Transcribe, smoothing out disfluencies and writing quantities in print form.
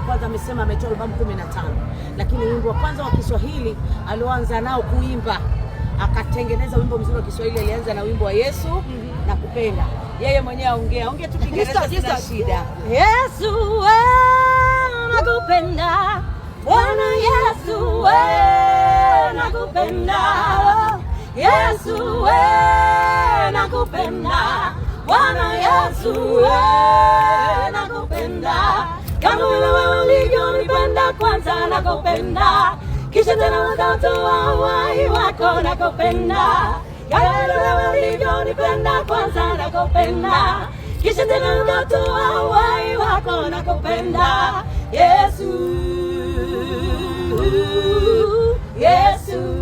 kwanza amesema ametoa albamu 15, lakini wimbo wa kwanza wa Kiswahili alioanza nao kuimba, akatengeneza wimbo mzuri wa Kiswahili, alianza na wimbo wa Yesu nakupenda. Yeye mwenyewe aongea tu Kiingereza sina shida. Yesu we nakupenda, Bwana Yesu we nakupenda, Yesu we nakupenda, Bwana Yesu we nakupenda, kama wewe ulivyonipenda kwanza nakupenda, kisha tena ukatoa uhai wako nakupenda, kama wewe ulivyonipenda kwanza nakupenda, kisha tena ukatoa uhai wako nakupenda, Yesu, Yesu.